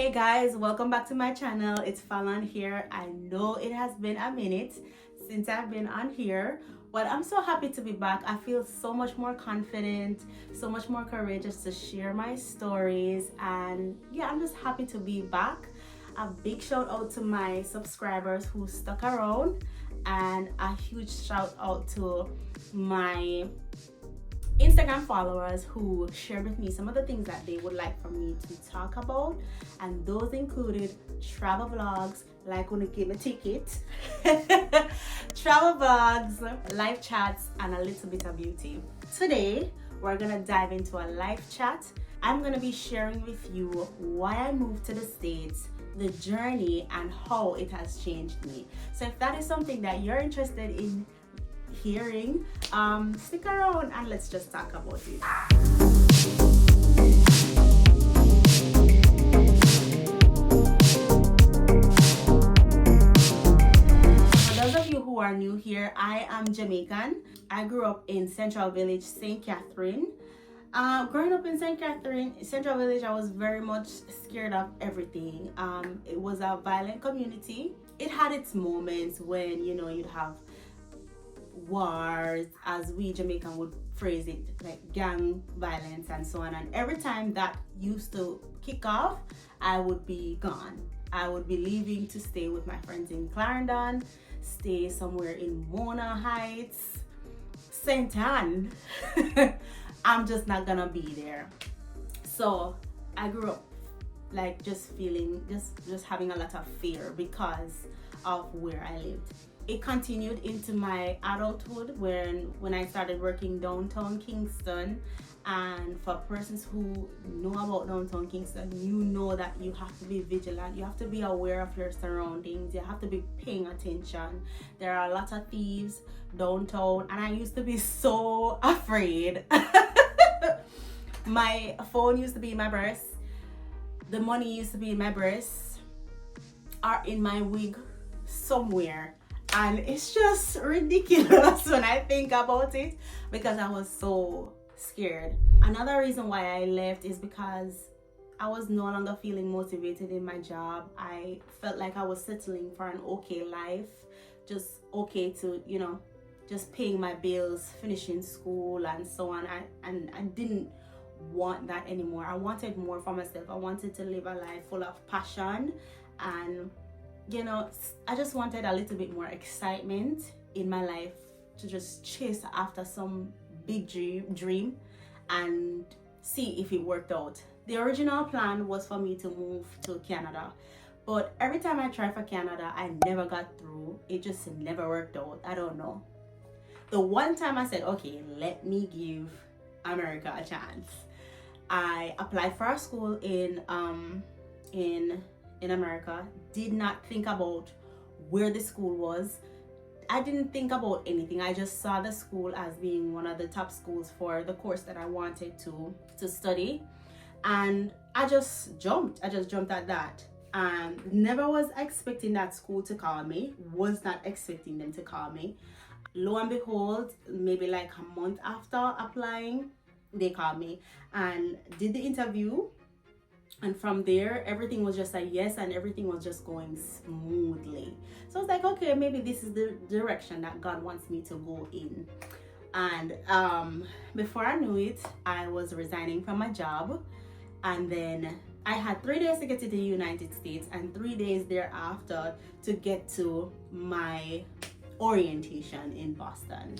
Hey guys, welcome back to my channel. It's Fallon here. I know it has been a minute since I've been on here, but I'm so happy to be back. I feel so much more confident, so much more courageous to share my stories, and yeah, I'm just happy to be back. A big shout out to my subscribers who stuck around, and a huge shout out to my Instagram followers who shared with me some of the things that they would like for me to talk about, and those included travel vlogs, like when you give a ticket, travel vlogs, live chats, and a little bit of beauty. Today, we're gonna dive into a live chat. I'm gonna be sharing with you why I moved to the States, the journey, and how it has changed me. So if that is something that you're interested in hearing, stick around and let's just talk about it. For those of you who are new here, I am Jamaican. I grew up in Central Village, St. Catherine. Growing up in Central Village, I was very much scared of everything. It was a violent community. It had its moments when, you'd have wars, as we Jamaican would phrase it, like gang violence and so on. And every time that used to kick off, I would be gone. I would be leaving to stay with my friends in Clarendon, stay somewhere in Mona Heights, St. Anne. I'm just not gonna be there. So I grew up like just feeling, just having a lot of fear because of where I lived. It continued into my adulthood when I started working downtown Kingston. And for persons who know about downtown Kingston, you know that you have to be vigilant. You have to be aware of your surroundings. You have to be paying attention. There are a lot of thieves downtown, and I used to be so afraid. My phone used to be in my purse. The money used to be in my purse or in my wig somewhere. And it's just ridiculous when I think about it because I was so scared. Another reason why I left is because I was no longer feeling motivated in my job. I felt like I was settling for an okay life, just okay to, just paying my bills, finishing school and so on. I didn't want that anymore. I wanted more for myself. I wanted to live a life full of passion, and I just wanted a little bit more excitement in my life to just chase after some big dream and see if it worked out. The original plan was for me to move to Canada, but every time I tried for Canada, I never got through. It just never worked out. I don't know. The one time I said, okay, let me give America a chance. I applied for a school in America, did not think about where the school was. I didn't think about anything. I just saw the school as being one of the top schools for the course that I wanted to study. And I just jumped at that. And never was expecting that school to call me, was not expecting them to call me. Lo and behold, maybe like a month after applying, they called me and did the interview. And from there, everything was just a yes, and everything was just going smoothly. So I was like, okay, maybe this is the direction that God wants me to go in. And before I knew it, I was resigning from my job. And then I had 3 days to get to the United States and 3 days thereafter to get to my orientation in Boston.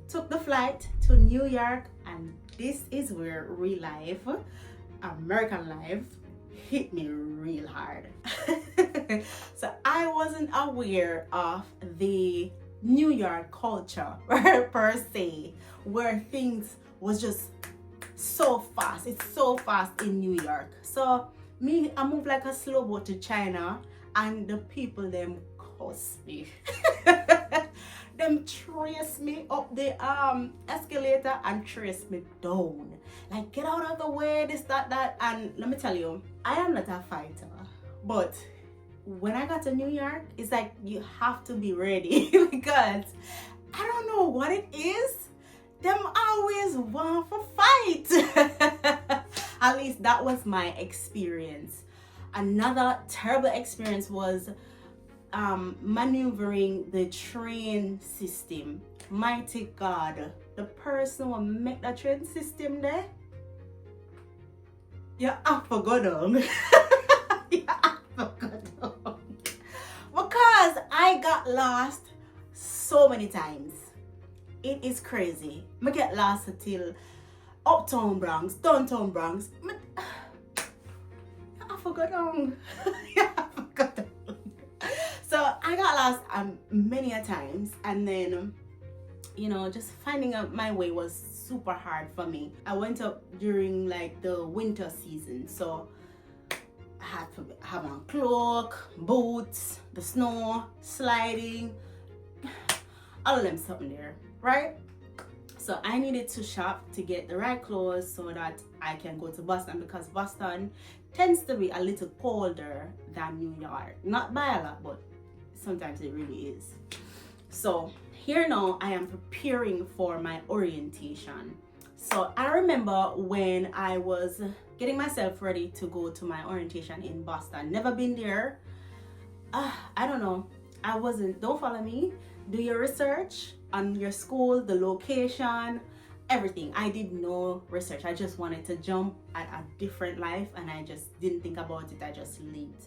Took the flight to New York, and this is where real life, American life, hit me real hard. So I wasn't aware of the New York culture per se, where things was just so fast. It's so fast in New York. So I moved like a slow boat to China, and the people them cuss me. Them trace me up the escalator and trace me down. Like, get out of the way, this, that. And let me tell you, I am not a fighter. But when I got to New York, it's like you have to be ready because I don't know what it is. Them always want for fight. At least that was my experience. Another terrible experience was maneuvering the train system. Mighty God, the person who make the train system there, you have to go down. You have to go down. Because I got lost so many times. It is crazy. I get lost till uptown Bronx, downtown Bronx. I forgot down. I forgot down. So I got lost many a times, and then just finding out my way was super hard for me. I went up during like the winter season, so I had to have on cloak, boots, the snow, sliding, all of them something there, right? So I needed to shop to get the right clothes so that I can go to Boston, because Boston tends to be a little colder than New York. Not by a lot, but sometimes it really is. So here now I am preparing for my orientation. So I remember when I was getting myself ready to go to my orientation in Boston. Never been there. I don't know. Don't follow me. Do your research on your school, the location, everything. I did no research. I just wanted to jump at a different life, and I just didn't think about it. I just lived.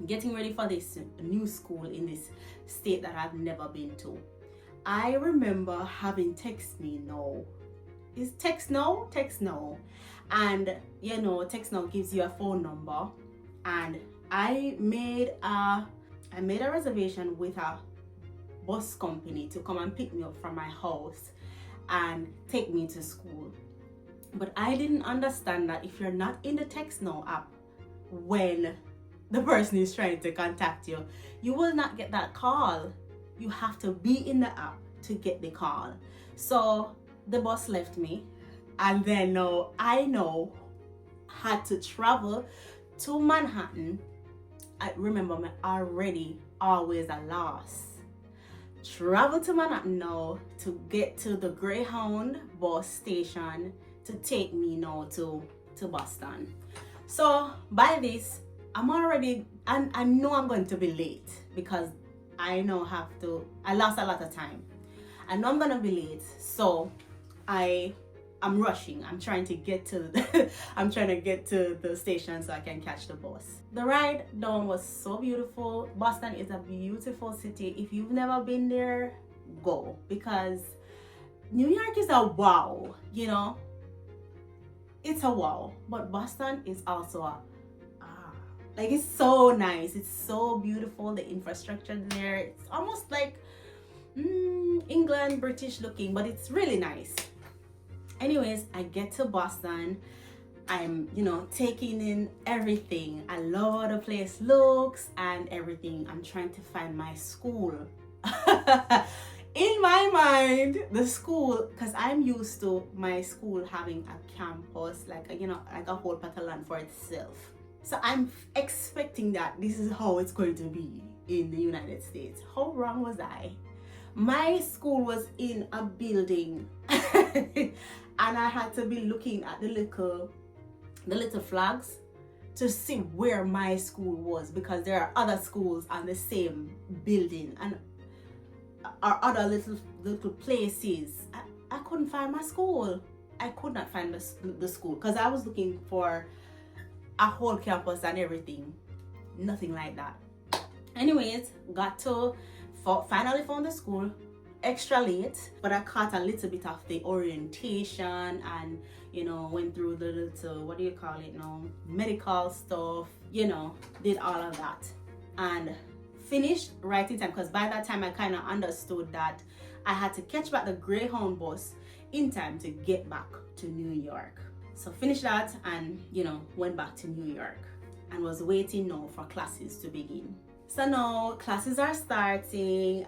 Getting ready for this new school in this state that I've never been to. I remember having text me now. Is text now? Text now. And text now gives you a phone number. And I made a reservation with a bus company to come and pick me up from my house and take me to school. But I didn't understand that if you're not in the text now app when the person is trying to contact you, you will not get that call. You have to be in the app to get the call. So the bus left me, and then I had to travel to Manhattan. I remember me already always a loss. Travel to Manhattan now to get to the Greyhound bus station to take me now to Boston. So by this, I'm already, and I know I'm going to be late because I lost a lot of time. I know I'm going to be late, so I'm rushing. I'm trying to get to the station so I can catch the bus. The ride down was so beautiful. Boston is a beautiful city. If you've never been there, go, because New York is a wow, it's a wow, but Boston is also it's so nice. It's so beautiful. The infrastructure there, it's almost like England, British looking, but it's really nice. Anyways, I get to Boston. I'm, taking in everything. I love how the place looks and everything. I'm trying to find my school. In my mind, the school, because I'm used to my school having a campus, like a whole plot for itself. So I'm expecting that this is how it's going to be in the United States. How wrong was I? My school was in a building and I had to be looking at the little flags to see where my school was, because there are other schools on the same building and are other little places. I couldn't find my school. I could not find the school because I was looking for a whole campus and everything. Nothing like that. Anyways, finally found the school. Extra late, but I caught a little bit of the orientation and went through the little, what do you call it now, medical stuff, did all of that and finished right in time, because by that time I kind of understood that I had to catch back the Greyhound bus in time to get back to New York. So finished that and went back to New York and was waiting now for classes to begin. So now classes are starting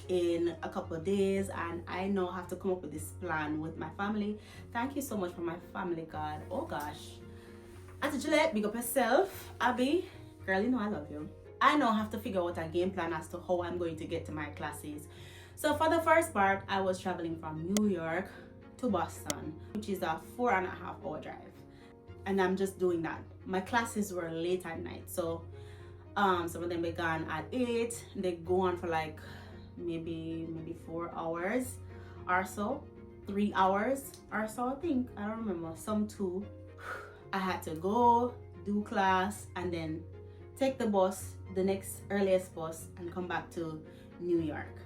in a couple of days, and I now have to come up with this plan with my family. Thank you so much for my family, God. Oh gosh. Auntie Gillette, big up yourself. Abby, girl, I love you. I now have to figure out a game plan as to how I'm going to get to my classes. So for the first part, I was traveling from New York to Boston, which is a 4.5 hour drive. And I'm just doing that. My classes were late at night, so some of them began at 8. They go on for like maybe 4 hours or so, 3 hours or so, I think. I don't remember, some 2. I had to go do class and then take the bus, the next earliest bus, and come back to New York.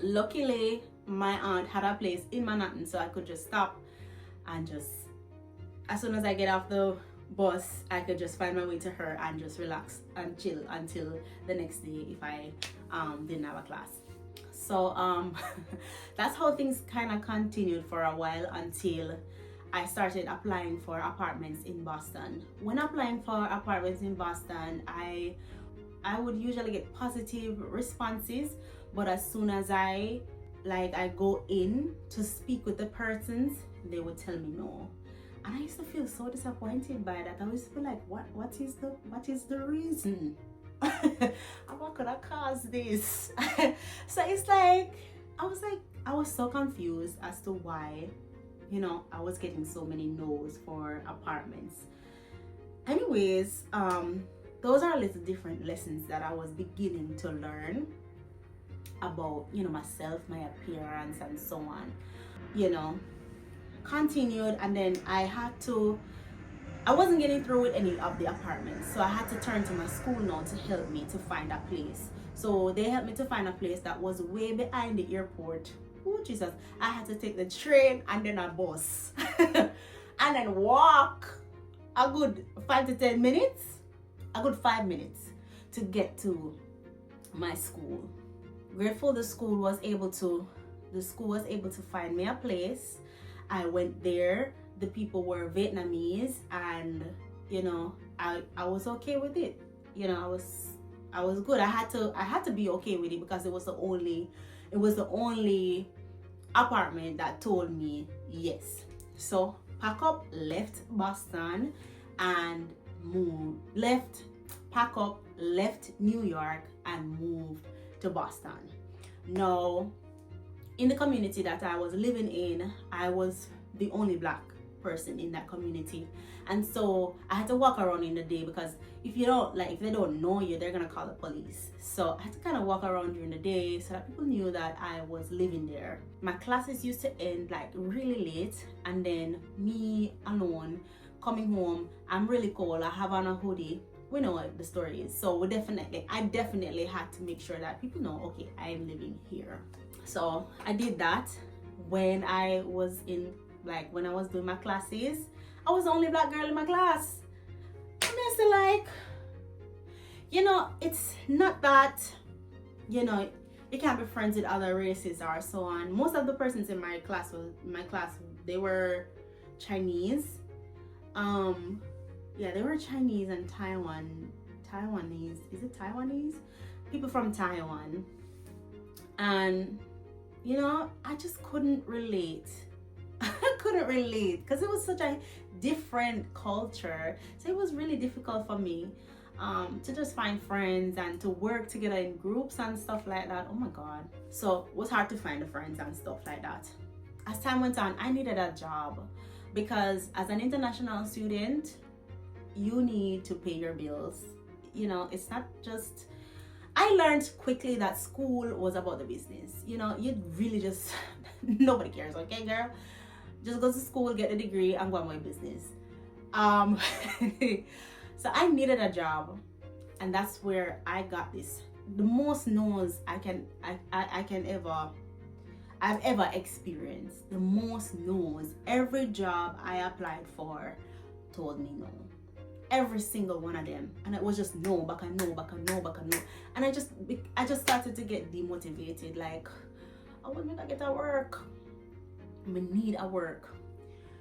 Luckily, my aunt had a place in Manhattan, so I could just stop and just, as soon as I get off the bus, I could just find my way to her and just relax and chill until the next day if I didn't have a class. So that's how things kind of continued for a while until I started applying for apartments in Boston. When applying for apartments in Boston, I would usually get positive responses, but as soon as I go in to speak with the persons, they would tell me no. And I used to feel so disappointed by that. I used to feel like, what is the reason? What could have caused this? So it's like I was so confused as to why, I was getting so many no's for apartments. Anyways, those are little different lessons that I was beginning to learn about, myself, my appearance, and so on. Continued, and then I wasn't getting through with any of the apartments, so I had to turn to my school now to help me to find a place. So they helped me to find a place that was way behind the airport. Oh Jesus, I had to take the train and then a bus and then walk a good 5 to 10 minutes, a good 5 minutes to get to my school. Grateful the school was able to find me a place. I went there. The people were Vietnamese, and I was okay with it. I was good. I had to be okay with it because it was the only apartment that told me yes. So pack up, left Boston, and left New York and moved to Boston. Now, in the community that I was living in, I was the only Black person in that community, and so I had to walk around in the day because if they don't know you, they're gonna call the police. So I had to kind of walk around during the day so that people knew that I was living there. My classes used to end like really late, and then me alone coming home. I'm really cold. I have on a hoodie. We know what the story is. So I definitely had to make sure that people know, okay, I'm living here. So I did that when I was doing my classes. I was the only Black girl in my class. And I said, it's not that, you can't be friends with other races or so on. Most of the persons in my class, they were Chinese. They were Chinese and Taiwanese. Is it Taiwanese? People from Taiwan. And I just couldn't relate. I couldn't relate because it was such a different culture. So it was really difficult for me to just find friends and to work together in groups and stuff like that. Oh my God. So it was hard to find the friends and stuff like that. As time went on, I needed a job because as an international student, you need to pay your bills. It's not just... I learned quickly that school was about the business. You really just... Nobody cares, okay, girl? Just go to school, get a degree, and go on my business. So I needed a job, and that's where I got this. The most no's I've ever experienced. The most no's. Every job I applied for told me no. Every single one of them, and it was just no, back and no, back and no, back and no. And I just started to get demotivated. Like, I want me to get a work. We need a work.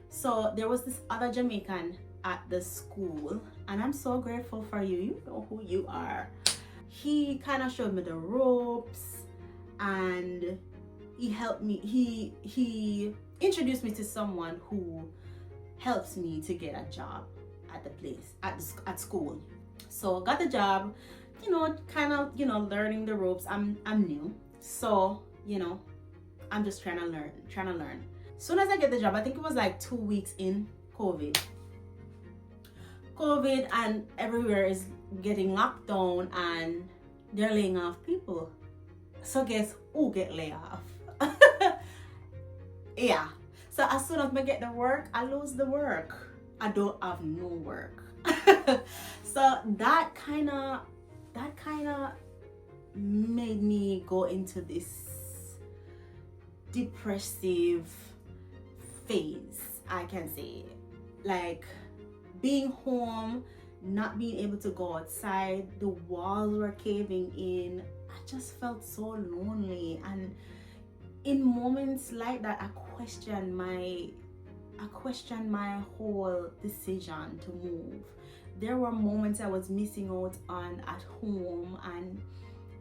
So there was this other Jamaican at the school, and I'm so grateful for you. You know who you are. He kind of showed me the ropes, and he helped me. He introduced me to someone who helped me to get a job at the place at school. So got the job, kind of learning the ropes. I'm new, so I'm just trying to learn. Soon as I get the job, I think it was like 2 weeks in COVID. And everywhere is getting locked down and they're laying off people. So guess who get laid off? Yeah. So as soon as I get the work, I lose the work. I don't have no work. So that kind of made me go into this depressive phase, I can say. Like being home, not being able to go outside, the walls were caving in. I just felt so lonely, and in moments like that, I questioned my whole decision to move. There were moments I was missing out on at home, and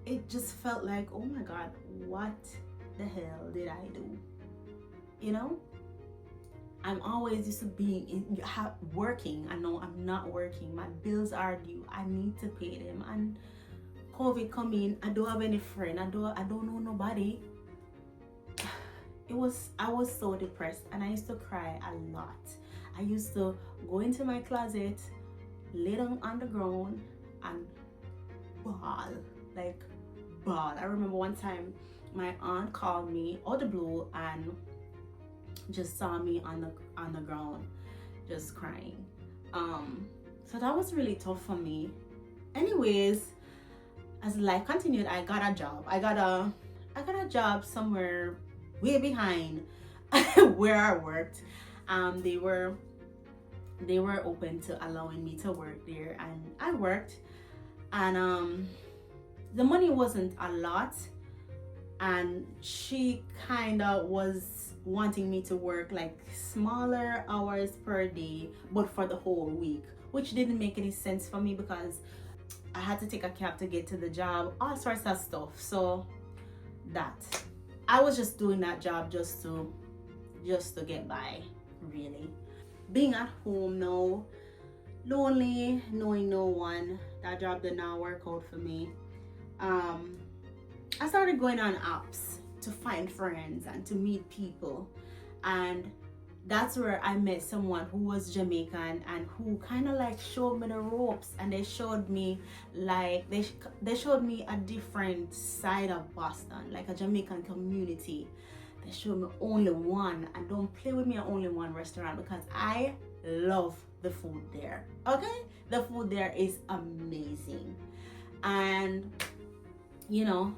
it just felt like, oh my God, what the hell did I do? You know, I'm always used to being working. I know I'm not working. My bills are due. I need to pay them. And COVID come in. I don't have any friend. I don't know nobody. I was so depressed, and I used to cry a lot. I used to go into my closet, lay down on the ground, and bawl. I remember one time my aunt called me out of the blue and just saw me on the ground just crying. So that was really tough for me. Anyways, as life continued, I got a job. I got a job somewhere way behind where I worked. They were open to allowing me to work there, and I worked, and the money wasn't a lot, and she kind of was wanting me to work like smaller hours per day but for the whole week, which didn't make any sense for me because I had to take a cab to get to the job, all sorts of stuff. So that I was just doing that job just to get by, really. Being at home now, lonely, knowing no one, that job did not work out for me. I started going on apps to find friends and to meet people, and that's where I met someone who was Jamaican and who kind of like showed me the ropes, and they showed me like they showed me a different side of Boston, like a Jamaican community. They showed me only one, and don't play with me at only one restaurant because I love the food there. Okay, the food there is amazing, and you know,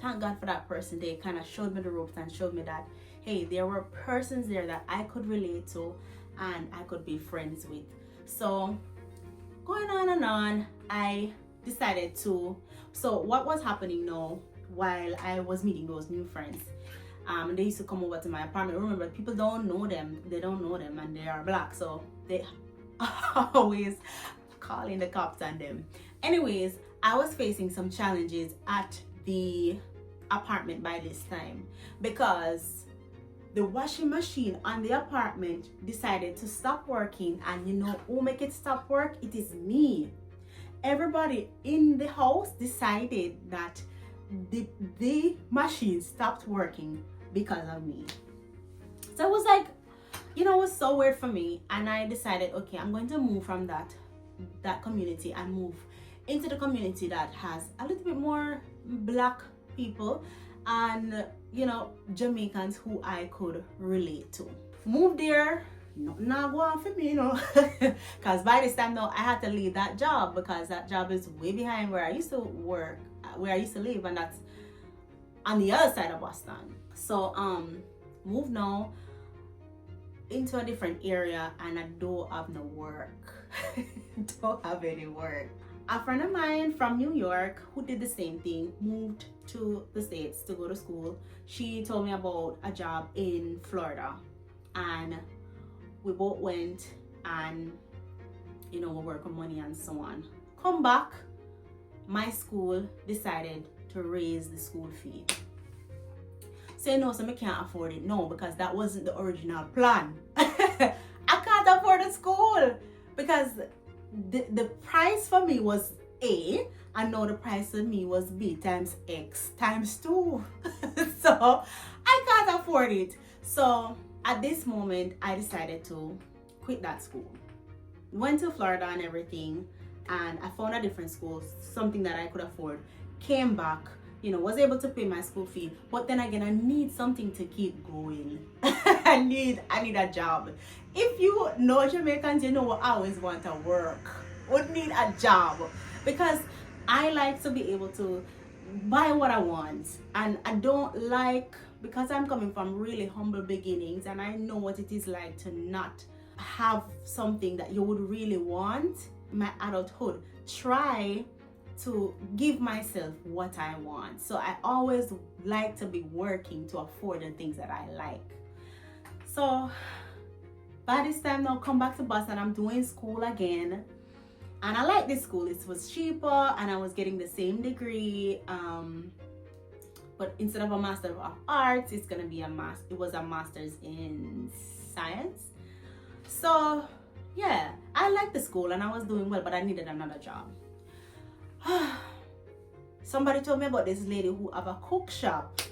thank God for that person. They kind of showed me the ropes and showed me that, hey, there were persons there that I could relate to and I could be friends with. So going on and on, I decided to, so what was happening now while I was meeting those new friends, they used to come over to my apartment. Remember, people don't know them, and they are black, so they always calling the cops on them. Anyways, I was facing some challenges at the apartment by this time because the washing machine on the apartment decided to stop working, and you know who make it stop work? It is me. Everybody in the house decided that the machine stopped working because of me. So it was like, you know, it was so weird for me, and I decided, okay, I'm going to move from that community and move into the community that has a little bit more black people and, you know, Jamaicans who I could relate to. Moved there, nothing not go on for me, you know, because by this time now I had to leave that job because that job is way behind where I used to work, where I used to live, and that's on the other side of Boston. So moved now into a different area, and I don't have no work. Don't have any work. A friend of mine from New York who did the same thing, moved to the States to go to school. She told me about a job in Florida, and we both went, and you know, we work on money and so on. Come back, my school decided to raise the school fee. Say no, so I can't afford it. No, because that wasn't the original plan. I can't afford the school because the price for me was A, and now the price for me was B times X times 2. So I can't afford it. So At this moment, I decided to quit that school. Went to Florida and everything, and I found a different school, something that I could afford. Came back, was able to pay my school fee, but then again, I need something to keep going. I need a job. If you know Jamaicans, you know I always want to work. Would need a job, because I like to be able to buy what I want, and I don't like, because I'm coming from really humble beginnings, and I know what it is like to not have something that you would really want. My adulthood, try to give myself what I want. So I always like to be working to afford the things that I like. So by this time now, come back to Boston, I'm doing school again, and I like this school. It was cheaper, and I was getting the same degree, but instead of a Master of Arts, it's gonna be it was a Master's in Science. So yeah, I liked the school and I was doing well, but I needed another job. Somebody told me about this lady who have a cook shop.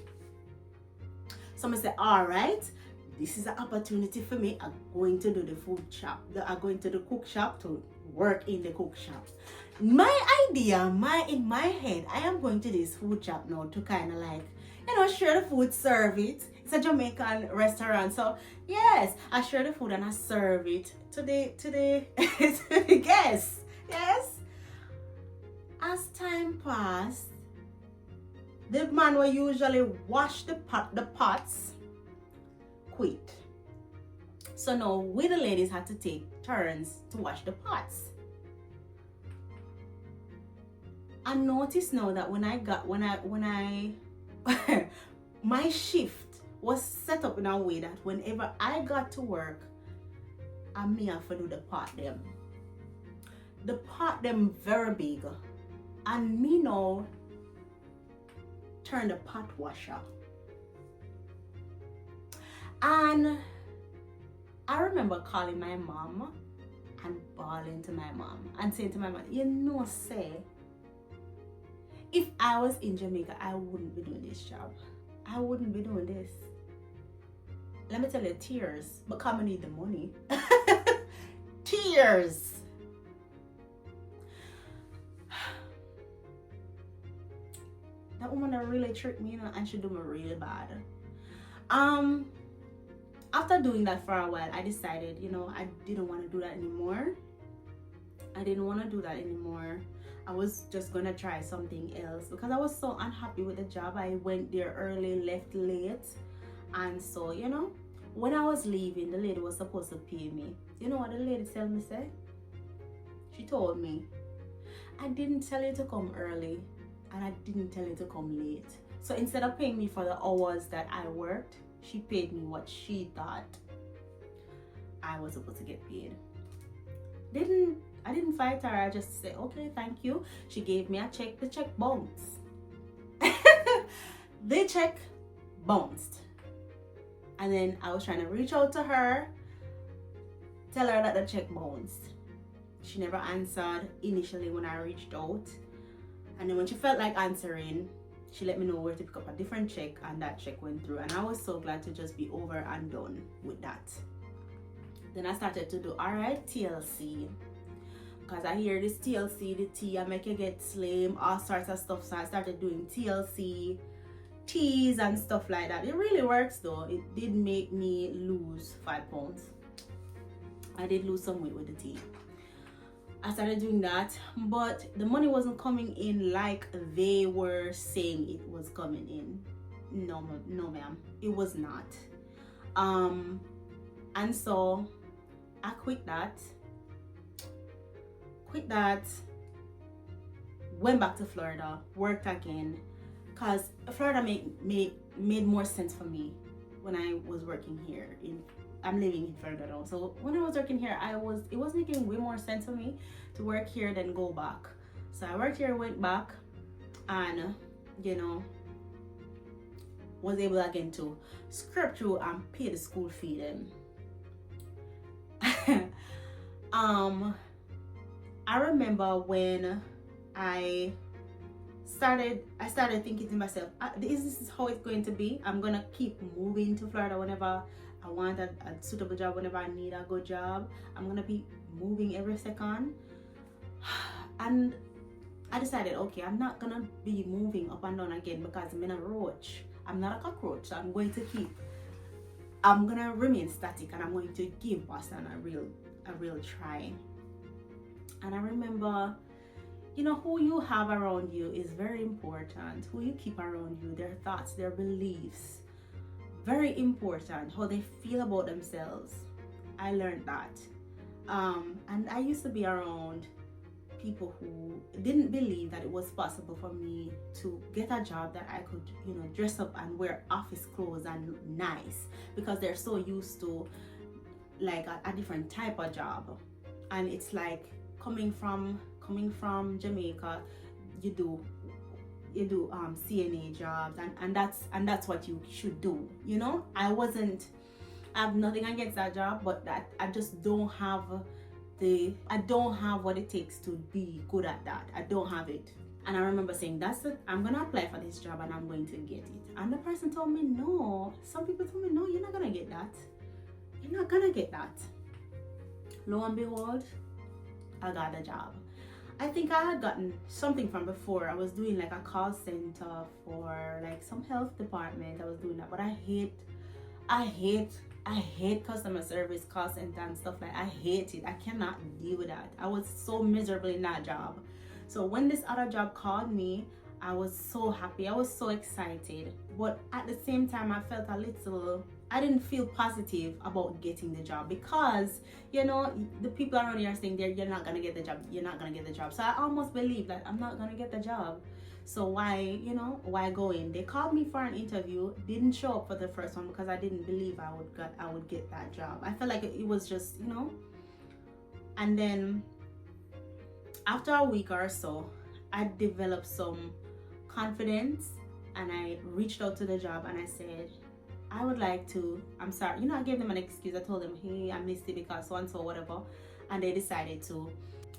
Somebody said, all right, this is an opportunity for me. I'm going to do the food shop. I'm going to the cook shop to work in the cook shop. My idea, in my head, I am going to this food shop now to kind of like, share the food, serve it. It's a Jamaican restaurant, so yes, I share the food and I serve it to the guests. Yes. As time passed, the man will usually wash the pots quit. So now we the ladies had to take turns to wash the pots. I noticed now that when I my shift was set up in a way that whenever I got to work, I may have to do the pot them. The pot them very big, and me now turn the pot washer. And I remember calling my mom and bawling to my mom and saying to my mom, say, if I was in Jamaica, I wouldn't be doing this job. I wouldn't be doing this. Let me tell you, tears, but come and need the money. Tears. That woman that really tricked me, and she do me really bad. After doing that for a while, I decided, I didn't want to do that anymore. I was just gonna try something else because I was so unhappy with the job. I went there early, left late, and so when I was leaving, the lady was supposed to pay me. You know what the lady told me? She told me, I didn't tell you to come early, and I didn't tell you to come late. So instead of paying me for the hours that I worked, she paid me what she thought I was supposed to get paid. I didn't fight her. I just said, okay, thank you. She gave me a check. The check bounced. The check bounced. And then I was trying to reach out to her, tell her that the check bounced. She never answered initially when I reached out. And then when she felt like answering, she let me know where to pick up a different check, and that check went through. And I was so glad to just be over and done with that. Then I started to do, all right, TLC. Because I hear this TLC, the tea, I make you get slim, all sorts of stuff. So I started doing TLC, teas and stuff like that. It really works though. It did make me lose 5 pounds. I did lose some weight with the tea. I started doing that, but the money wasn't coming in like they were saying it was coming in. No ma'am, it was not. And so I quit that, went back to Florida, worked again, because Florida made more sense for me when I was working here. I'm living in Florida now, so when I was working here, it was making way more sense for me to work here than go back. So I worked here, went back, and was able again to scrape through and pay the school fee then. I remember when I started thinking to myself, this is how it's going to be. I'm gonna keep moving to Florida whenever I want a suitable job whenever I need a good job. I'm gonna be moving every second. And I decided, okay, I'm not gonna be moving up and down again because I'm in a roach. I'm not a cockroach. So I'm gonna remain static, and I'm going to give Boston a real try. And I remember, who you have around you is very important. Who you keep around you, their thoughts, their beliefs, very important. How they feel about themselves. I learned that. And I used to be around people who didn't believe that it was possible for me to get a job that I could, dress up and wear office clothes and look nice, because they're so used to like a different type of job. And it's like coming from Jamaica, you do CNA jobs, and that's what you should do. I have nothing against that job, but that I just don't have what it takes to be good at that. I don't have it. And I remember saying, that's it, I'm gonna apply for this job and I'm going to get it. And the person told me no. Some people told me no, you're not gonna get that. You're not gonna get that. Lo and behold, I got the job. I think I had gotten something from before. I was doing like a call center for like some health department. I was doing that, but I hate customer service, call center and stuff like that. I hate it. I cannot deal with that. I was so miserable in that job. So when this other job called me, I was so happy. I was so excited. But at the same time, I didn't feel positive about getting the job, because the people around here are saying you're not gonna get the job, you're not gonna get the job. So I almost believe that I'm not gonna get the job. So why go in? They called me for an interview, didn't show up for the first one because I didn't believe I would get that job. I felt like it was just, and then after a week or so, I developed some confidence, and I reached out to the job and I said, I would like to, I'm sorry, I gave them an excuse. I told them, hey, I missed it because so and so, whatever. And they decided to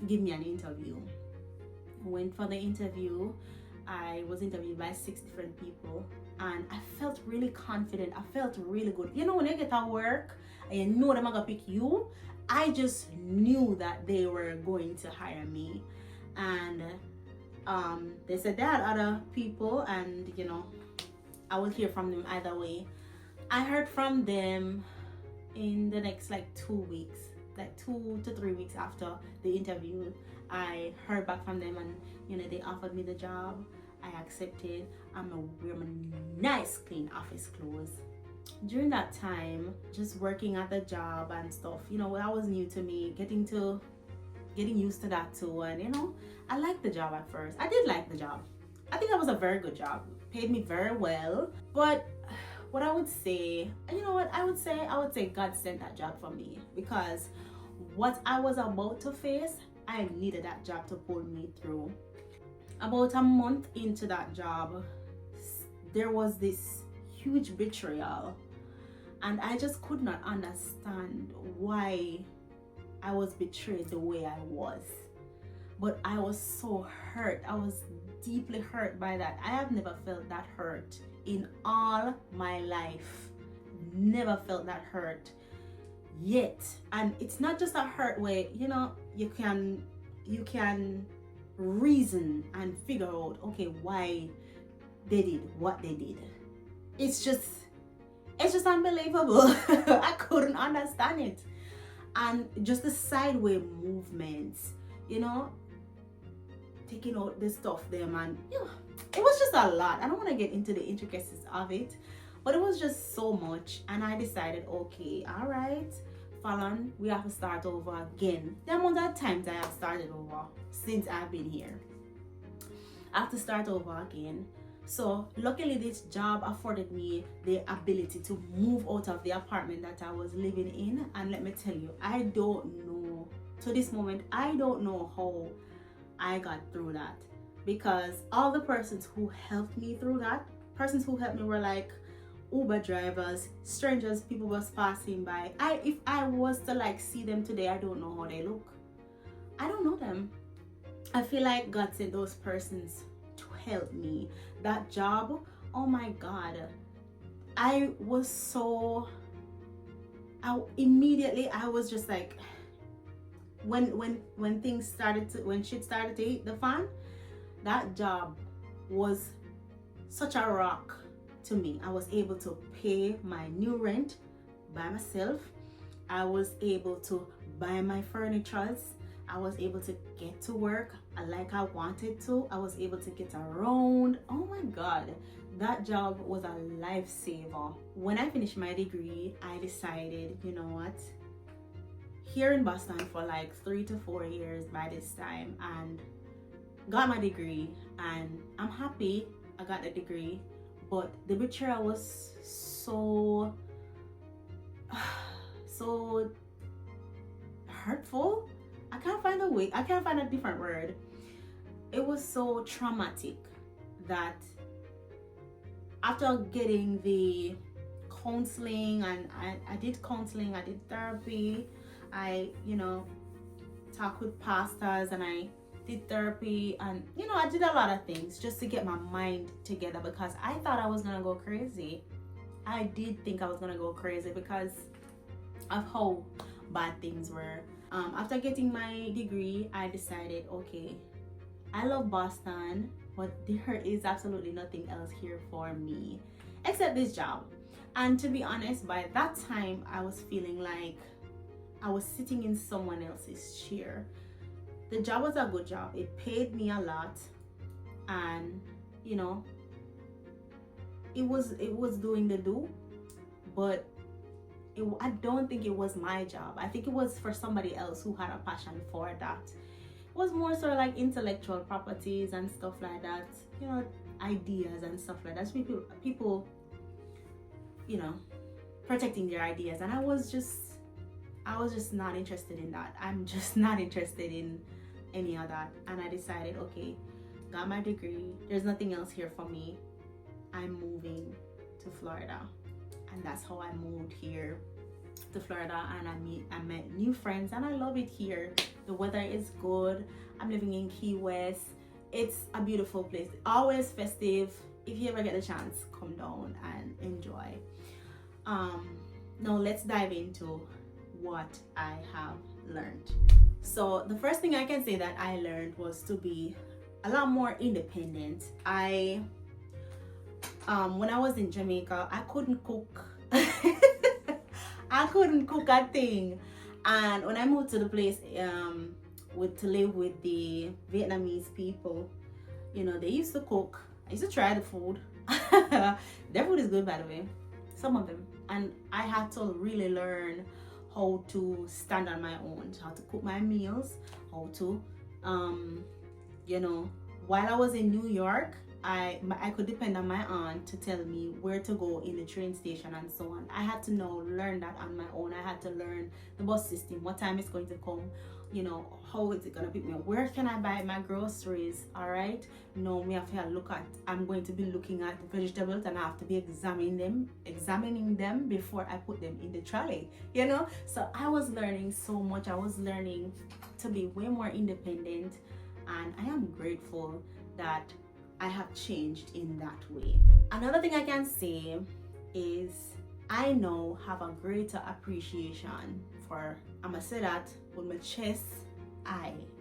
give me an interview. Went for the interview. I was interviewed by 6 different people, and I felt really confident. I felt really good. When you get at work and you know them are gonna pick you, I just knew that they were going to hire me. And they said they had other people, and I will hear from them either way. I heard from them in the next 2 weeks, 2 to 3 weeks after the interview. I heard back from them, and they offered me the job. I accepted. I'm gonna wear my nice clean office clothes. During that time, just working at the job and stuff, that was new to me, getting used to that too. And I liked the job at first. I did like the job. I think that was a very good job. Paid me very well. But what I would say, I would say God sent that job for me, because what I was about to face, I needed that job to pull me through. About a month into that job, there was this huge betrayal, and I just could not understand why I was betrayed the way I was. But I was so hurt. I was deeply hurt by that. I have never felt that hurt in all my life. Never felt that hurt yet. And it's not just a hurt where you can reason and figure out, okay, why they did what they did. It's just unbelievable. I couldn't understand it. And just the sideway movements, taking out the stuff there, man. It was just a lot. I don't want to get into the intricacies of it, but it was just so much. And I decided, okay, all right, Fallon, we have to start over again. The amount of times I have started over since I've been here, I have to start over again. So luckily this job afforded me the ability to move out of the apartment that I was living in. And let me tell you, I don't know, to this moment, I don't know how I got through that, because all the persons who helped me through that, persons who helped me were like Uber drivers, strangers, people was passing by. If I was to see them today, I don't know how they look. I don't know them. I feel like God sent those persons to help me. That job, oh my God, I was so immediately I was just like, when things started to, when shit started to hit the fan, that job was such a rock to me. I was able to pay my new rent by myself. I was able to buy my furnitures. I was able to get to work like I wanted to. I was able to get around. Oh my God, that job was a lifesaver. When I finished my degree, I decided, you know what? Here in Boston for like 3 to 4 years by this time, and got my degree, and I'm happy I got the degree, but the betrayal was so so hurtful. I can't find a different word. It was so traumatic that after getting the counseling, and I did counseling, I did therapy, I, talked with pastors, and I did therapy, and I did a lot of things just to get my mind together, because I thought I was gonna go crazy. I did think I was gonna go crazy because of how bad things were. After getting my degree, I decided, okay, I love Boston, but there is absolutely nothing else here for me except this job. And to be honest, by that time I was feeling like I was sitting in someone else's chair. The job was a good job. It paid me a lot, and it was doing the do, but I don't think it was my job. I think it was for somebody else who had a passion for that. It was more sort of like intellectual properties and stuff like that, ideas and stuff like that. People, protecting their ideas, and I was just not interested in that. I'm just not interested in any of that. And I decided, okay, got my degree, there's nothing else here for me, I'm moving to Florida. And that's how I moved here to Florida, and I met new friends, and I love it here. The weather is good. I'm living in Key West. It's a beautiful place, always festive. If you ever get the chance, come down and enjoy. Now let's dive into what I have learned. So the first thing I can say that I learned was to be a lot more independent. When I was in Jamaica, I couldn't cook. I couldn't cook a thing. And when I moved to the place to live with the Vietnamese people, they used to cook. I used to try the food. Their food is good, by the way, some of them. And I had to really learn how to stand on my own, how to cook my meals, how to, while I was in New York, I could depend on my aunt to tell me where to go in the train station and so on. I had to learn that on my own. I had to learn the bus system, what time it's going to come, how is it going to pick me up, where can I buy my groceries, all right? Me have to I'm going to be looking at the vegetables, and I have to be examining them before I put them in the trolley, So I was learning so much. I was learning to be way more independent, and I am grateful that I have changed in that way. Another thing I can say is I now have a greater appreciation for, I'm gonna say that with my chest,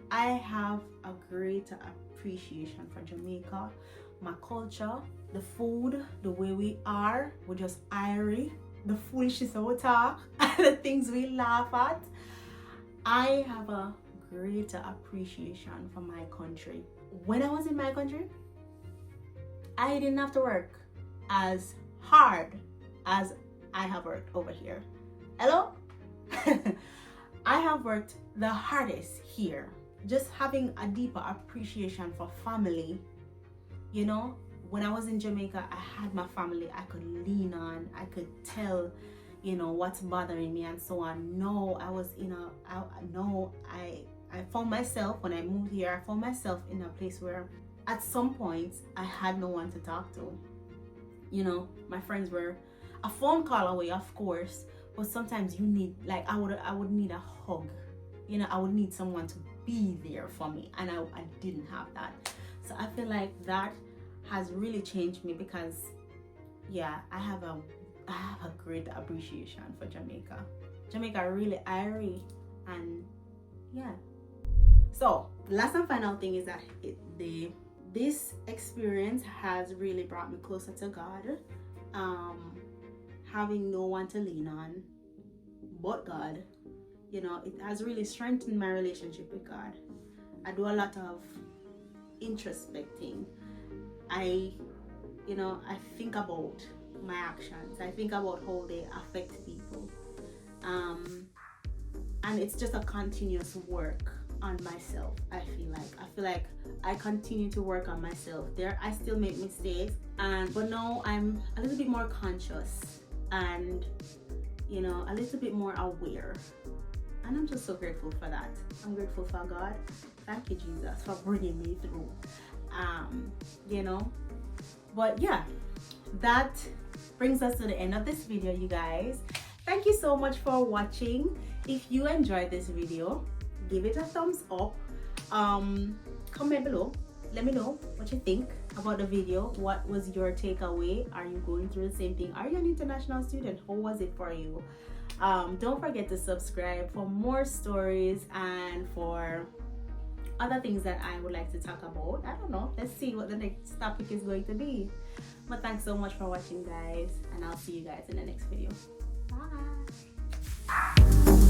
I have a greater appreciation for Jamaica, my culture, the food, the way we are. We're just airy, the foolishness we talk, and the things we laugh at. I have a greater appreciation for my country. When I was in my country, I didn't have to work as hard as I have worked over here. Hello? I have worked the hardest here. Just having a deeper appreciation for family. When I was in Jamaica, I had my family I could lean on. I could tell, what's bothering me and so on. No, I found myself, when I moved here, I found myself in a place where at some point I had no one to talk to. My friends were a phone call away, of course, but sometimes you need, like, I would need a hug. I would need someone to be there for me, and I didn't have that. So I feel like that has really changed me, because I have a great appreciation for Jamaica. Jamaica really airy, and yeah. So last and final thing is that this experience has really brought me closer to God. Having no one to lean on but God, you know, it has really strengthened my relationship with God. I do a lot of introspecting. I think about my actions. I think about how they affect people. And it's just a continuous work on myself. I feel like I continue to work on myself. I still make mistakes, but now I'm a little bit more conscious and, you know, a little bit more aware. And I'm just so grateful for that. I'm grateful for God. Thank you, Jesus, for bringing me through. You know, but yeah, that brings us to the end of this video, you guys. Thank you so much for watching. If you enjoyed this video, give it a thumbs up. Comment below, let me know what you think about the video. What was your takeaway? Are you going through the same thing? Are you an international student? How was it for you? Don't forget to subscribe for more stories and for other things that I would like to talk about. I don't know, let's see what the next topic is going to be. But thanks so much for watching, guys, and I'll see you guys in the next video. Bye.